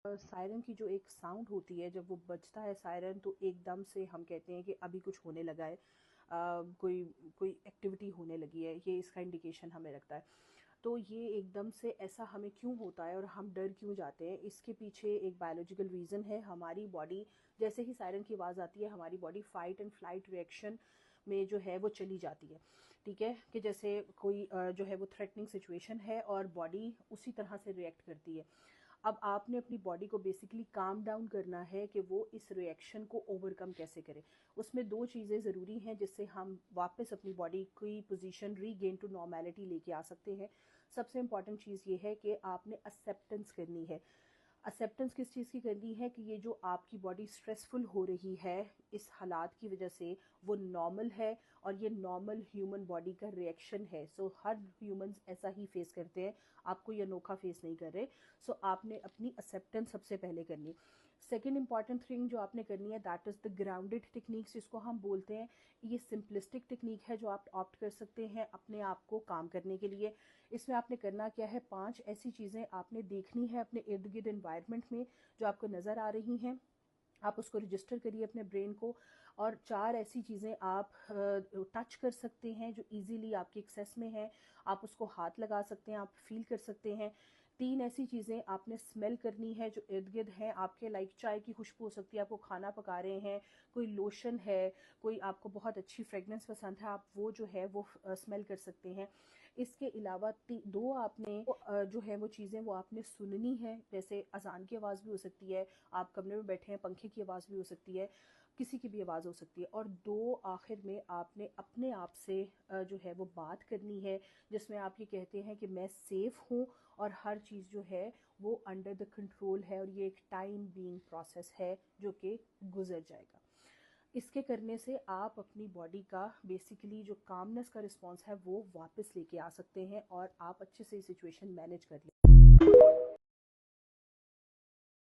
Siren की जो एक साउंड होती है, जब वो बजता है सायरन, तो एकदम से हम कहते हैं कि अभी कुछ होने लगा है, कोई कोई एक्टिविटी होने लगी है, ये इसका इंडिकेशन हमें लगता है। तो ये एकदम से ऐसा हमें क्यों होता है और हम डर क्यों जाते हैं, इसके पीछे एक बायोलॉजिकल रीज़न है। हमारी बॉडी, जैसे ही सायरन की आवाज़ आती है, हमारी body fight and flight reaction में जो है वो चली जाती है। ठीक है, कि जैसे कोई जो है वो थ्रेटनिंग सिचुएशन है और बॉडी उसी तरह से रिएक्ट करती है। अब आपने अपनी बॉडी को बेसिकली काम डाउन करना है कि वो इस रिएक्शन को ओवरकम कैसे करे। उसमें दो चीज़ें ज़रूरी हैं जिससे हम वापस अपनी बॉडी की पोजीशन रीगेन टू नॉर्मेलिटी लेके आ सकते हैं। सबसे इम्पॉर्टेंट चीज़ ये है कि आपने एक्सेप्टेंस करनी है। एक्सेप्टेंस किस चीज़ की करनी है कि ये जो आपकी बॉडी स्ट्रेसफुल हो रही है इस हालात की वजह से, वो नॉर्मल है और ये नॉर्मल ह्यूमन बॉडी का रिएक्शन है। सो हर ह्यूमंस ऐसा ही फेस करते हैं, आपको ये अनोखा फेस नहीं कर रहे। सो आपने अपनी एक्सेप्टेंस सबसे पहले करनी। सेकेंड इंपॉर्टेंट थिंग जो आपने करनी है, that is the grounded techniques, जिसको हम बोलते हैं। ये सिंपलिस्टिक टेक्निक है जो आप ऑप्ट कर सकते हैं अपने आप को काम करने के लिए। इसमें आपने करना क्या है, 5 ऐसी चीज़ें आपने देखनी है अपने इर्द गिर्द इन्वायरमेंट में जो आपको नज़र आ रही हैं। आप उसको रजिस्टर करिए अपने ब्रेन को। और 4 ऐसी चीज़ें आप टच कर सकते हैं जो इजीली आपके एक्सेस में है। आप उसको हाथ लगा सकते हैं, आप फील कर सकते हैं। 3 ऐसी चीज़ें आपने स्मेल करनी है जो इर्द गिर्द हैं आपके, लाइक चाय की खुशबू हो सकती है, आपको खाना पका रहे हैं, कोई लोशन है, कोई आपको बहुत अच्छी फ्रेगनेंस पसंद है, आप वो जो है वो स्मेल कर सकते हैं। इसके अलावा 2 आपने जो है वो चीज़ें वो आपने सुननी है, जैसे अजान की आवाज़ भी हो सकती है, आप कमरे में बैठे हैं पंखे की आवाज़ भी हो सकती है, किसी की भी आवाज़ हो सकती है। और 2 आखिर में आपने अपने आप से जो है वो बात करनी है, जिसमें आप ये कहते हैं कि मैं सेफ़ हूँ और हर चीज़ जो है वो अंडर द कंट्रोल है और ये एक टाइम बीइंग प्रोसेस है जो कि गुजर जाएगा। इसके करने से आप अपनी बॉडी का बेसिकली जो कामनेस का रिस्पॉन्स है वो वापस लेके आ सकते हैं और आप अच्छे से सिचुएशन मैनेज कर लें।